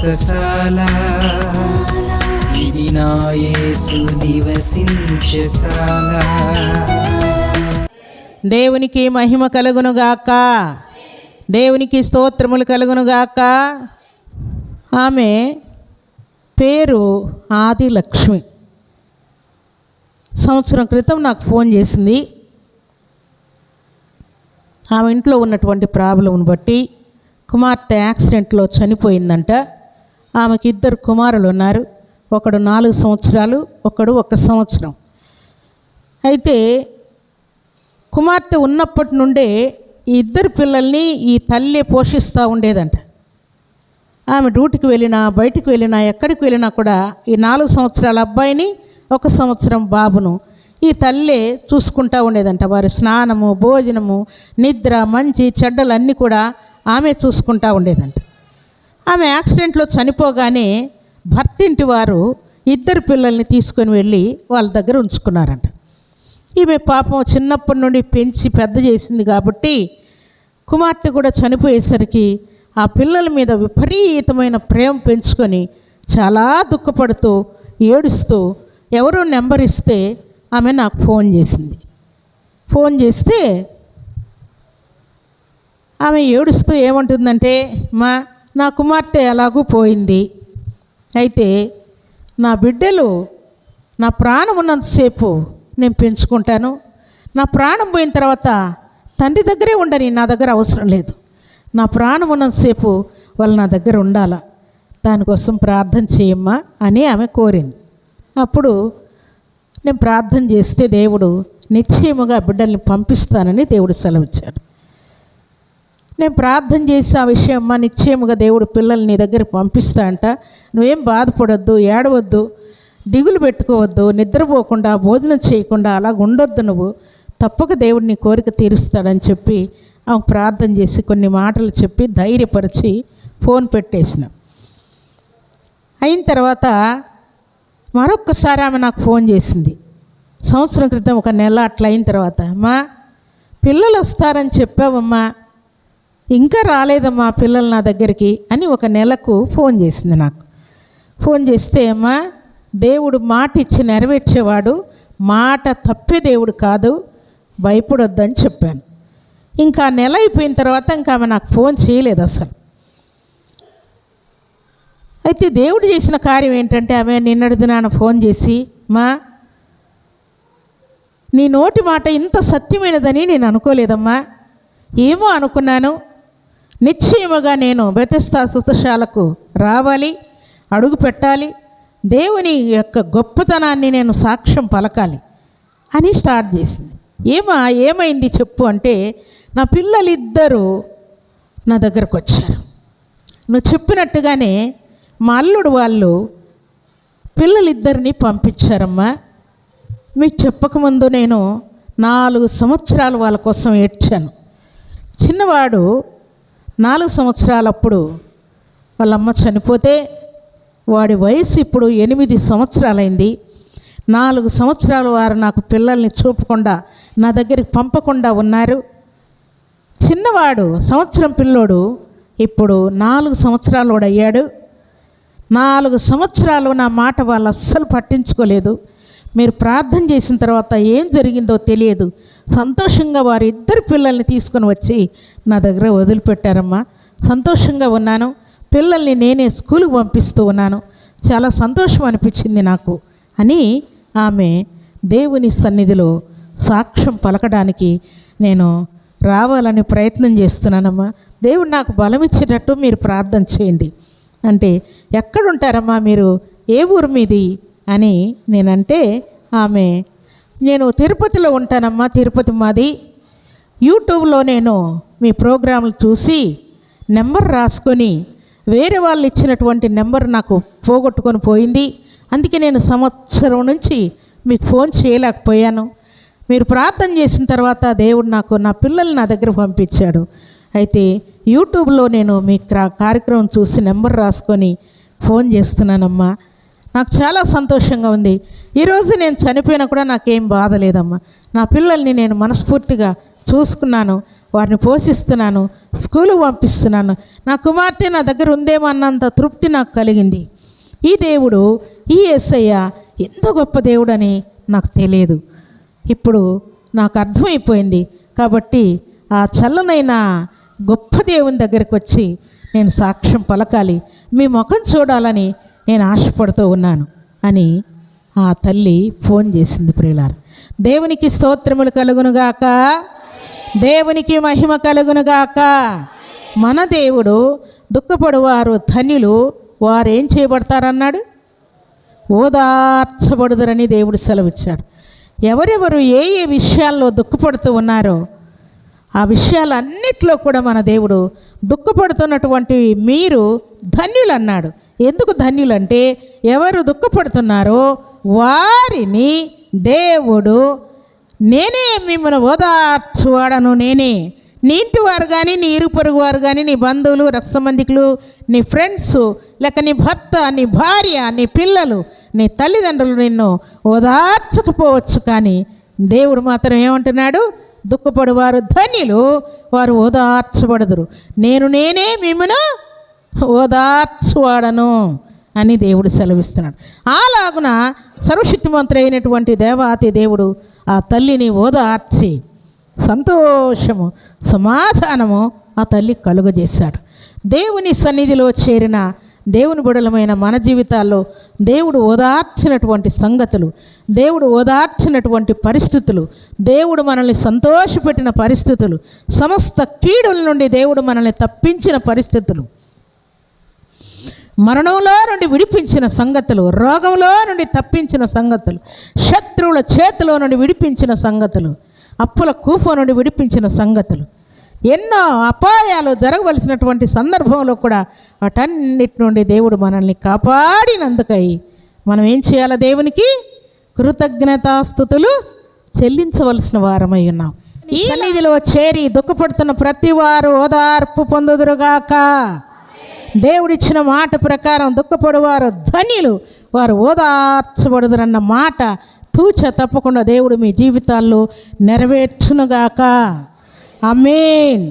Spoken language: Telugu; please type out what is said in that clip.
వ్రతశాల ఇది నా యేసు నివసించశాల. దేవునికి మహిమ కలుగునుగాక, దేవునికి స్తోత్రములు కలుగునుగాక. ఆమె పేరు ఆదిలక్ష్మి. సంవత్సరం క్రితం నాకు ఫోన్ చేసింది. ఆమె ఇంట్లో ఉన్నటువంటి ప్రాబ్లంను బట్టి కుమార్తె యాక్సిడెంట్లో చనిపోయిందంట. ఆమెకి 2 కుమారులు ఉన్నారు. ఒకడు 4 సంవత్సరాలు, ఒకడు 1 సంవత్సరం. అయితే కుమార్తె ఉన్నప్పటి నుండే ఈ 2 పిల్లల్ని ఈ తల్లి పోషిస్తూ ఉండేదంట. ఆమె డ్యూటీకి వెళ్ళినా, బయటికి వెళ్ళినా, ఎక్కడికి వెళ్ళినా కూడా ఈ 4 సంవత్సరాల అబ్బాయిని, 1 సంవత్సరం బాబును ఈ తల్లే చూసుకుంటూ ఉండేదంట. వారి స్నానము, భోజనము, నిద్ర, మంచి చెడ్డలు అన్నీ కూడా ఆమె చూసుకుంటూ ఉండేదంట. ఆమె యాక్సిడెంట్లో చనిపోగానే భర్త ఇంటి వారు 2 పిల్లల్ని తీసుకొని వెళ్ళి వాళ్ళ దగ్గర ఉంచుకున్నారంట. ఈమె పాపం చిన్నప్పటి నుండి పెంచి పెద్ద చేసింది కాబట్టి కుమార్తె కూడా చనిపోయేసరికి ఆ పిల్లల మీద విపరీతమైన ప్రేమ పెంచుకొని చాలా దుఃఖపడుతూ ఏడుస్తూ ఎవరో నెంబర్ ఇస్తే ఆమె నాకు ఫోన్ చేసింది. ఫోన్ చేస్తే ఆమె ఏడుస్తూ ఏమంటుందంటే, నా కుమార్తె ఎలాగూ పోయింది, అయితే నా బిడ్డలు నా ప్రాణం ఉన్నంతసేపు నేను పెంచుకుంటాను, నా ప్రాణం పోయిన తర్వాత తండ్రి దగ్గరే ఉండని, నా దగ్గర అవసరం లేదు, నా ప్రాణం ఉన్నంతసేపు వాళ్ళు నా దగ్గర ఉండాలా, దానికోసం ప్రార్థన చేయమ్మా అని ఆమె కోరింది. అప్పుడు నేను ప్రార్థన చేస్తే దేవుడు నిశ్చయముగా బిడ్డల్ని పంపిస్తానని దేవుడు సెలవిచ్చాడు. నేను ప్రార్థన చేసి ఆ విషయం నిశ్చయముగా దేవుడు పిల్లల్ని నీ దగ్గర పంపిస్తా అంట, నువ్వేం బాధపడొద్దు, ఏడవద్దు, దిగులు పెట్టుకోవద్దు, నిద్రపోకుండా భోజనం చేయకుండా అలాగ ఉండొద్దు, నువ్వు తప్పక దేవుడు నీ కోరిక తీరుస్తాడని చెప్పి ఆమె ప్రార్థన చేసి కొన్ని మాటలు చెప్పి ధైర్యపరిచి ఫోన్ పెట్టేసిన. అయిన తర్వాత మరొక్కసారి ఆమె నాకు ఫోన్ చేసింది. సంవత్సరం క్రితం 1 నెల అట్లా అయిన తర్వాత, పిల్లలు వస్తారని చెప్పావమ్మా, ఇంకా రాలేదమ్మా పిల్లలు నా దగ్గరికి అని 1 నెలకు ఫోన్ చేసింది నాకు. ఫోన్ చేస్తే, దేవుడు మాట ఇచ్చి నెరవేర్చేవాడు, మాట తప్పే దేవుడు కాదు, భయపడొద్దని చెప్పాను. ఇంకా నెల అయిపోయిన తర్వాత ఇంకా ఆమె నాకు ఫోన్ చేయలేదు అసలు. అయితే దేవుడు చేసిన కార్యం ఏంటంటే, ఆమె నిన్నటి దినాన ఫోన్ చేసి, నీ నోటి మాట ఇంత సత్యమైనదని నేను అనుకోలేదమ్మా, ఏమో అనుకున్నాను, నిశ్చయముగా నేను బెతెస్దా సుతశాలకు రావాలి, అడుగు పెట్టాలి, దేవుని యొక్క గొప్పతనాన్ని నేను సాక్ష్యం పలకాలి అని స్టార్ట్ చేసింది. ఏమైంది చెప్పు అంటే, నా పిల్లలిద్దరూ నా దగ్గరకు వచ్చారు. నువ్వు చెప్పినట్టుగానే మా అల్లుడు వాళ్ళు పిల్లలిద్దరిని పంపించారమ్మా. మీకు చెప్పకముందు నేను 4 సంవత్సరాలు వాళ్ళ కోసం ఏడ్చాను. చిన్నవాడు 4 సంవత్సరాలప్పుడు వాళ్ళమ్మ చనిపోతే వాడి వయసు ఇప్పుడు 8 సంవత్సరాలైంది. 4 సంవత్సరాలు వారు నాకు పిల్లల్ని చూపకుండా నా దగ్గరికి పంపకుండా ఉన్నారు. చిన్నవాడు సంవత్సరం పిల్లోడు ఇప్పుడు 4 సంవత్సరాలు వాడు అయ్యాడు. 4 సంవత్సరాలు నా మాట వాళ్ళు అస్సలు పట్టించుకోలేదు. మీరు ప్రార్థన చేసిన తర్వాత ఏం జరిగిందో తెలియదు, సంతోషంగా వారి 2 పిల్లల్ని తీసుకొని వచ్చి నా దగ్గర వదిలిపెట్టారమ్మా. సంతోషంగా ఉన్నాను, పిల్లల్ని నేనే స్కూల్కి పంపిస్తూ ఉన్నాను, చాలా సంతోషం అనిపించింది నాకు అని ఆమె దేవుని సన్నిధిలో సాక్ష్యం పలకడానికి నేను రావాలని ప్రయత్నం చేస్తున్నానమ్మా. దేవుడు నాకు బలం ఇచ్చేటట్టు మీరు ప్రార్థన చేయండి అంటే, ఎక్కడుంటారమ్మా మీరు, ఏ ఊరు మీది అని నేనంటే, నేను తిరుపతిలో ఉంటానమ్మా, తిరుపతి మాది. యూట్యూబ్లో నేను మీ ప్రోగ్రాంలు చూసి నెంబర్ రాసుకొని వేరే వాళ్ళు ఇచ్చినటువంటి నెంబర్ నాకు పోగొట్టుకొని పోయింది, అందుకే నేను సంవత్సరం నుంచి మీకు ఫోన్ చేయలేకపోయాను. మీరు ప్రార్థన చేసిన తర్వాత దేవుడు నాకు నా పిల్లల్ని నా దగ్గర పంపించాడు. అయితే యూట్యూబ్లో నేను మీ కార్యక్రమం చూసి నెంబర్ రాసుకొని ఫోన్ చేస్తున్నానమ్మా. నాకు చాలా సంతోషంగా ఉంది. ఈరోజు నేను చనిపోయినా కూడా నాకేం బాధ లేదమ్మా. నా పిల్లల్ని నేను మనస్ఫూర్తిగా చూసుకున్నాను. వారిని పోషిస్తున్నాను, స్కూలుకు పంపిస్తున్నాను, నా కుమార్తె నా దగ్గర ఉందేమో అన్నంత తృప్తి నాకు కలిగింది. ఈ దేవుడు, ఈ యేసయ్య ఎంత గొప్ప దేవుడని నాకు తెలియదు. ఇప్పుడు నాకు అర్థమైపోయింది. కాబట్టి ఆ చల్లనైన గొప్ప దేవుని దగ్గరికి వచ్చి నేను సాక్ష్యం పలకాలి, మీ ముఖం చూడాలని నేను ఆశపడుతూ ఉన్నాను అని ఆ తల్లి ఫోన్ చేసింది. ప్రియులారా, దేవునికి స్తోత్రములు కలుగునుగాక, దేవునికి మహిమ కలుగునుగాక. మన దేవుడు దుఃఖపడువారు ధన్యులు, వారు ఏం చేయబడతారన్నాడు? ఓదార్చబడుదురని దేవుడు సెలవిచ్చాడు. ఎవరెవరు ఏ ఏ విషయాల్లో దుఃఖపడుతూ ఉన్నారో ఆ విషయాలన్నిట్లో కూడా మన దేవుడు దుఃఖపడుతున్నటువంటి మీరు ధన్యులు అన్నాడు. ఎందుకు ధన్యులంటే ఎవరు దుఃఖపడుతున్నారో వారిని దేవుడు, నేనే మిమ్మల్ని ఓదార్చువాడను, నేనే నీ ఇంటి వారు కానీ, నీ ఇరు పొరుగు వారు కానీ, నీ బంధువులు, రక్త సంబంధికులు, నీ ఫ్రెండ్స్, లేక నీ భర్త, నీ భార్య, నీ పిల్లలు, నీ తల్లిదండ్రులు నిన్ను ఓదార్చకపోవచ్చు, కానీ దేవుడు మాత్రం ఏమంటున్నాడు? దుఃఖపడువారు ధన్యులు, వారు ఓదార్చబడదురు, నేనే మిమ్మను ఓదార్చువాడను అని దేవుడు సెలవిస్తున్నాడు. అలాగున సర్వశక్తిమంతుడు అయినటువంటి దేవాతి దేవుడు ఆ తల్లిని ఓదార్చి సంతోషము, సమాధానము ఆ తల్లి కలుగజేశాడు. దేవుని సన్నిధిలో చేరిన దేవుని బిడ్డలమైన మన జీవితాల్లో దేవుడు ఓదార్చినటువంటి సంగతులు, దేవుడు ఓదార్చినటువంటి పరిస్థితులు, దేవుడు మనల్ని సంతోషపెట్టిన పరిస్థితులు, సమస్త కీడుల నుండి దేవుడు మనల్ని తప్పించిన పరిస్థితులు, మరణంలో నుండి విడిపించిన సంగతులు, రోగంలో నుండి తప్పించిన సంగతులు, శత్రువుల చేతిలో నుండి విడిపించిన సంగతులు, అప్పుల కూప నుండి విడిపించిన సంగతులు, ఎన్నో అపాయాలు జరగవలసినటువంటి సందర్భంలో కూడా వాటన్నిటి నుండి దేవుడు మనల్ని కాపాడినందుకై మనం ఏం చేయాలి? దేవునికి కృతజ్ఞతాస్తుతులు చెల్లించవలసిన వారమై ఉన్నాం. ఈ సన్నిధిలో చేరి దుఃఖపడుతున్న ప్రతి వారు ఓదార్పు పొందుదురుగాక. దేవుడిచ్చిన మాట ప్రకారం దుఃఖపడువారు ధన్యులు, వారు ఓదార్చబడుదురన్న మాట తూచ తప్పకుండా దేవుడు మీ జీవితాల్లో నెరవేర్చునుగాక. ఆమేన్.